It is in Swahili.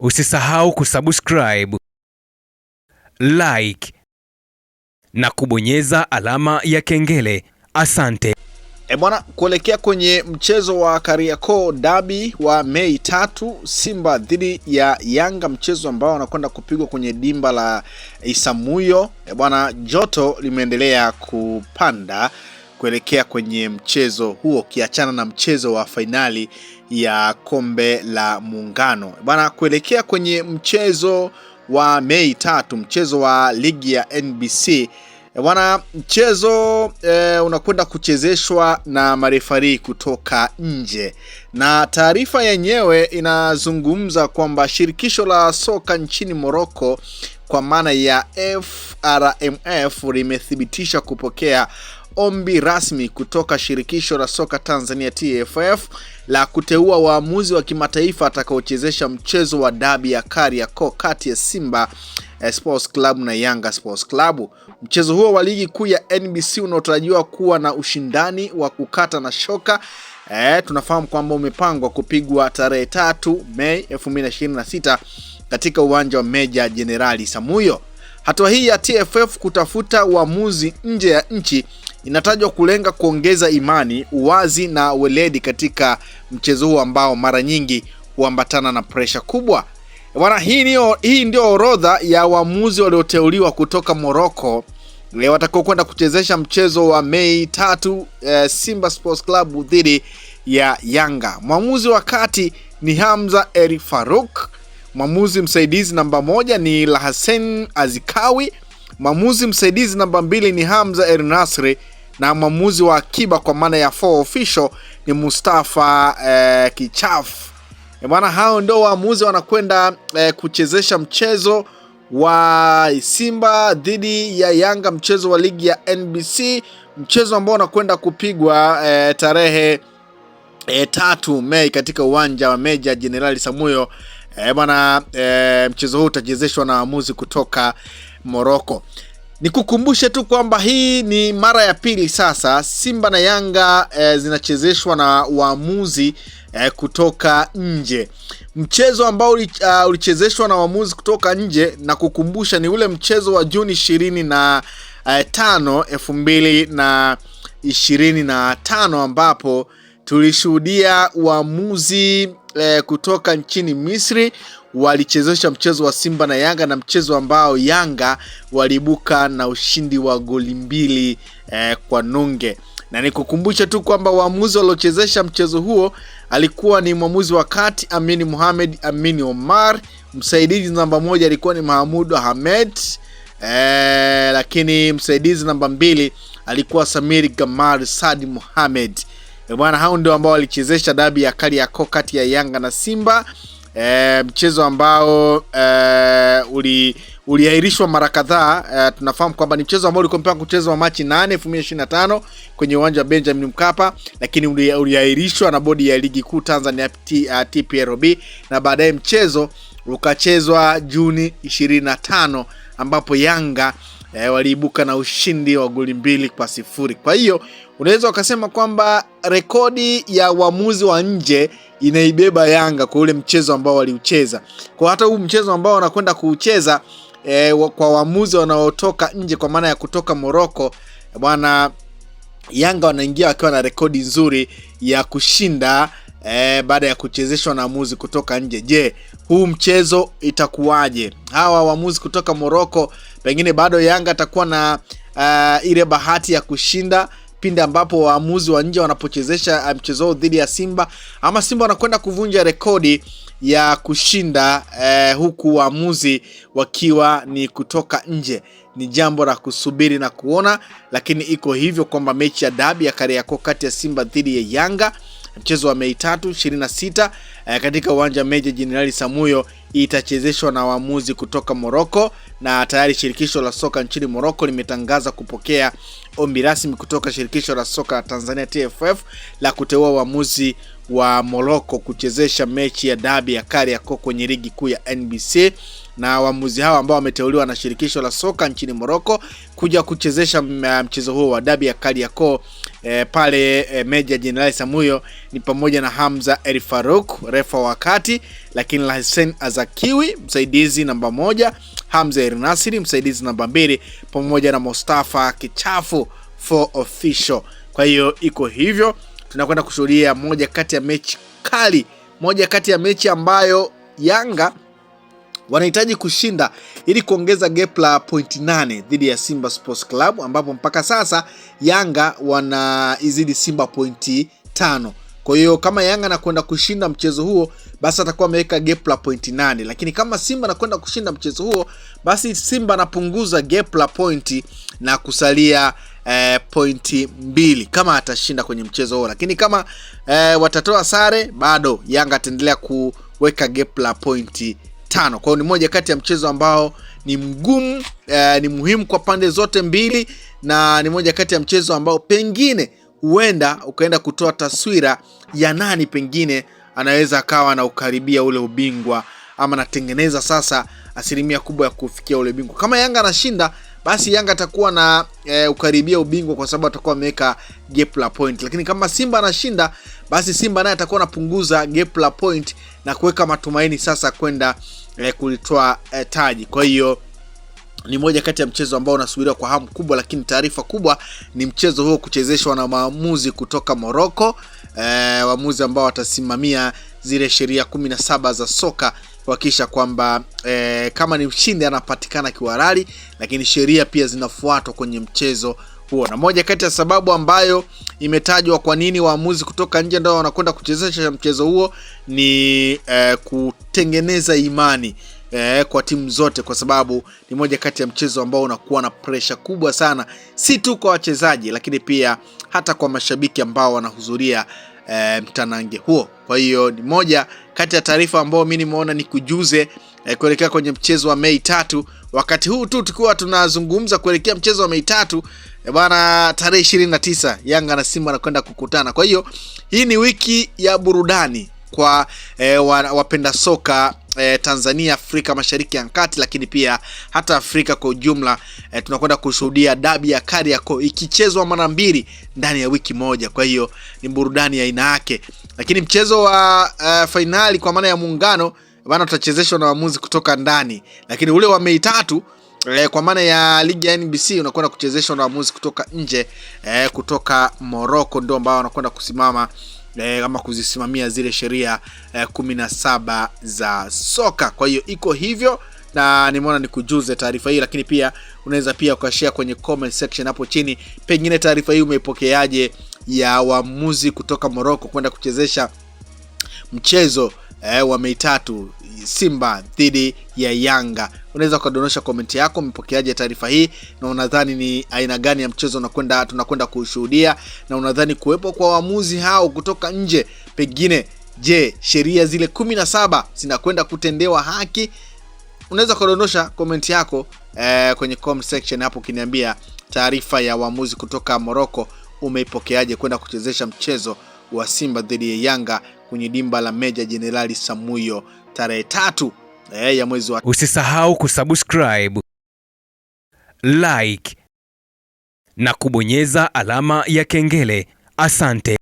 Usisahau kusubscribe, like na kubonyeza alama ya kengele. Asante. Bwana, kuelekea kwenye mchezo wa Kariakoo Derby wa Mei 3, Simba dhidi ya Yanga, mchezo ambao unakwenda kupigwa kwenye dimba la Isamuhyo. Bwana, joto limeendelea kupanda kuelekea kwenye mchezo huo, kiachana na mchezo wa fainali ya kombe la Muungano. Bwana, kuelekea kwenye mchezo wa Mei 3, mchezo wa ligi ya NBC, bwana, mchezo unakwenda kuchezeshwa na marefari kutoka nje, na taarifa yenyewe inazungumza kwamba shirikisho la soka nchini Morocco kwa maana ya FRMF limethibitisha kupokea ombi rasmi kutoka shirikisho la soka Tanzania TFF la kuteua waamuzi wa kimataifa atakaochezesha mchezo wa dabi ya Kariakoo kati ya Simba Sports Club na Yanga Sports Club. Mchezo huo wa ligi kuu ya NBC unaotarajiwa kuwa na ushindani wa kukata na shoka, tunafahamu kwamba umepangwa kupigwa tarehe 3 Mei 2026 katika uwanja wa Meja Jenerali Isamuhyo. Hatua hii ya TFF kutafuta uamuzi nje ya nchi inatajwa kulenga kuongeza imani, uwazi na weledi katika mchezo huu ambao mara nyingi huambatana na pressure kubwa. Bwana, hii ndio orodha ya waamuzi walioteuliwa kutoka Morocco leo watakao kwenda kuchezesha mchezo wa Mei 3, Simba Sports Club dhidi ya Yanga. Mwamuzi wa kati ni Hamza El Farouk. Mwamuzi msaidizi namba 1 ni Lahsen Azikawi. Mwamuzi msaidizi namba 2 ni Hamza El Nasri, na mwamuzi wa akiba kwa maana ya 4 official ni Mustafa Kichaf. Bwana, hao ndio waamuzi wanakwenda kuchezesha mchezo wa Simba dhidi ya Yanga, mchezo wa ligi ya NBC, mchezo ambao unakwenda kupigwa tarehe 3 Mei katika uwanja wa Meja Jenerali Isamuhyo. Bwana, mchezo huu utachezeshwa na waamuzi kutoka Morocco. Nikukumbushe tu kwamba hii ni mara ya pili sasa Simba na Yanga zinachezeshwa na waamuzi kutoka nje. Mchezo ambao ulichezeshwa na waamuzi kutoka nje, na kukumbusha, ni ule mchezo wa Juni 25, 2025 ambapo tulishuhudia waamuzi kutoka nchini Misri walichezesha mchezo wa Simba na Yanga, na mchezo ambao Yanga waliibuka na ushindi wa goli 2 kwa nunge. Na nikukumbusha tu kwamba waamuzi waliochezesha mchezo huo alikuwa ni mwamuzi wa kati Amini Mohamed Amini Omar, msaidizi namba 1 alikuwa ni Mahmoud Ahmed, lakini msaidizi namba 2 alikuwa Samir Gamar Sadi Mohamed. Bwana, hao ndio ambao walichezesha dabi ya Kariakoo kati ya Yanga na Simba, mchezo ambao uliahirishwa mara kadhaa. Tunafahamu kwamba ni mchezo ambao ulikuwa mpaka kuchezwa Machi 8, 2025 kwenye uwanja wa Benjamin Mkapa, lakini uliahirishwa na bodi ya ligi kuu Tanzania TPLB, na baadaye mchezo ukachezwa Juni 25 ambapo Yanga waliibuka na ushindi wa goli 2-0. Kwa hiyo unaweza ukasema kwamba rekodi ya waamuzi wa nje inaibeba Yanga kwa ule mchezo ambao waliucheza. Kwa hata huu mchezo ambao wanakwenda kuucheza kwa waamuzi wanaotoka nje kwa maana ya kutoka Morocco, bwana, Yanga wanaingia wakiwa na rekodi nzuri ya kushinda baada ya kuchezeshwa na waamuzi kutoka nje. Je, huu mchezo itakuwaje? Hawa waamuzi kutoka Morocco, pengine bado Yanga atakuwa na ile bahati ya kushinda pindi ambapo waamuzi wa nje wanapochezesha mchezo dhidi ya Simba, ama Simba wanakwenda kuvunja rekodi ya kushinda huku waamuzi wakiwa ni kutoka nje? Ni jambo la kusubiri na kuona, lakini iko hivyo kwamba mechi ya dabi ya Kariakoo kati ya Simba dhidi ya Yanga, mchezo wa Mei 3, 26 katika uwanja Meja Jenerali Isamuhyo itachezeshwa na waamuzi kutoka Morocco, na tayari shirikisho la soka nchini Morocco limetangaza kupokea ombi rasmi kutoka shirikisho la soka la Tanzania TFF la kuteua waamuzi wa Morocco kuchezesha mechi ya dabi ya Kariakoo kwenye ligi kuu ya NBC, na waamuzi hao ambao wameteuliwa na shirikisho la soka nchini Morocco kuja kuchezesha mchezo huo wa dabi ya Kariakoo pale Meja Jenerali Samuyo ni pamoja na Hamza El Farouk, refa wa kati, lakini Hussein Azakiwi, msaidizi namba 1, Hamza El Nasiri, msaidizi namba 2, pamoja na Mustafa Kichafu for official. Kwa hiyo iko hivyo, tunakwenda kushuhudia moja kati ya mechi kali, moja kati ya mechi ambayo Yanga wanahitaji kushinda ili kuongeza gap la pointi 8 dhidi ya Simba Sports Club, ambapo mpaka sasa Yanga wanaizidi Simba pointi 5. Kwa hiyo kama Yanga anakwenda kushinda mchezo huo, basi atakuwa ameweka gap la pointi 8, lakini kama Simba anakwenda kushinda mchezo huo, basi Simba anapunguza gap la pointi na kusalia pointi 2 kama atashinda kwenye mchezo huo. Lakini kama watatoa sare, bado Yanga ataendelea kuweka gap la pointi 5. Kwa hiyo ni moja kati ya mchezo ambao ni mgumu, ni muhimu kwa pande zote mbili, na ni moja kati ya mchezo ambao pengine huenda ukaenda kutoa taswira ya nani pengine anaweza akawa na ukaribia ule ubingwa, ama natengeneza sasa asilimia kubwa ya kufikia ule ubingwa. Kama Yanga anashinda, basi Yanga atakuwa na ukaribia ubingwa kwa sababu atakuwa ameweka gap la point. Lakini kama Simba anashinda, basi Simba naye atakuwa anapunguza gap la point na kuweka matumaini sasa kwenda kulitoa taji. Kwa hiyo ni moja kati ya mchezo ambao unasubiriwa kwa hamu kubwa, lakini taarifa kubwa ni mchezo huo kuchezeshwa na waamuzi kutoka Morocco, waamuzi ambao watasimamia zile sheria 17 za soka kuhakikisha kwamba kama ni mshindi anapatikana kihalali, lakini sheria pia zinafuatwa kwenye mchezo huo. Na moja kati ya sababu ambayo imetajwa kwa nini waamuzi kutoka nje ndio wanakwenda kuchezesha mchezo huo ni kutengeneza imani kwa timu zote, kwa sababu ni moja kati ya mchezo ambao unakuwa na pressure kubwa sana, si tu kwa wachezaji lakini pia hata kwa mashabiki ambao wanahudhuria mtanange huo. Kwa hiyo ni moja kati ya taarifa ambao mimi nimeona ni kujuze kuelekea kwenye mchezo wa Mei 3. Wakati huu tu tukiwa tunazungumza kuelekea mchezo wa Mei 3, bwana, tarehe 29 Yanga na Simba wanakwenda kukutana. Kwa hiyo hii ni wiki ya burudani kwa wapenda soka Tanzania, Afrika Mashariki ya Kati, lakini pia hata Afrika kwa ujumla. Tunakwenda kushuhudia dabi ya Kariakoo ikichezwa mara 2 ndani ya wiki moja. Kwa hiyo ni burudani ya aina yake. Lakini mchezo wa finali kwa maana ya muungano bwana utachezeshwa na waamuzi kutoka ndani, lakini ule wa Mei 3 kwa maana ya ligi ya NBC unakwenda kuchezeshwa na waamuzi kutoka nje, kutoka Morocco, ndio ambao wanakwenda kusimama kama kuzisimamia zile sheria 17 za soka. Kwa hiyo iko hivyo, na nimeona nikujuze taarifa hii, lakini pia unaweza pia ukashare kwenye comment section hapo chini, pengine taarifa hii umeipokeaje ya waamuzi kutoka Morocco kwenda kuchezesha mchezo wa Mei 3 Simba dhidi ya Yanga. Unaweza kudondosha comment yako, umepokeaje taarifa hii, na unadhani ni aina gani ya mchezo tunakwenda kushuhudia, na unadhani kuwepo kwa waamuzi hao kutoka nje pengine, je, sheria zile 17 zinakwenda kutendewa haki? Unaweza kudondosha comment yako kwenye comment section hapo ukiniambia taarifa ya waamuzi kutoka Morocco umeipokeaje kwenda kuchezesha mchezo wa Simba dhidi ya Yanga kwenye dimba la Meja Jenerali Samuyo tarehe 3 ya mwezi wa. Usisahau kusubscribe, like na kubonyeza alama ya kengele. Asante.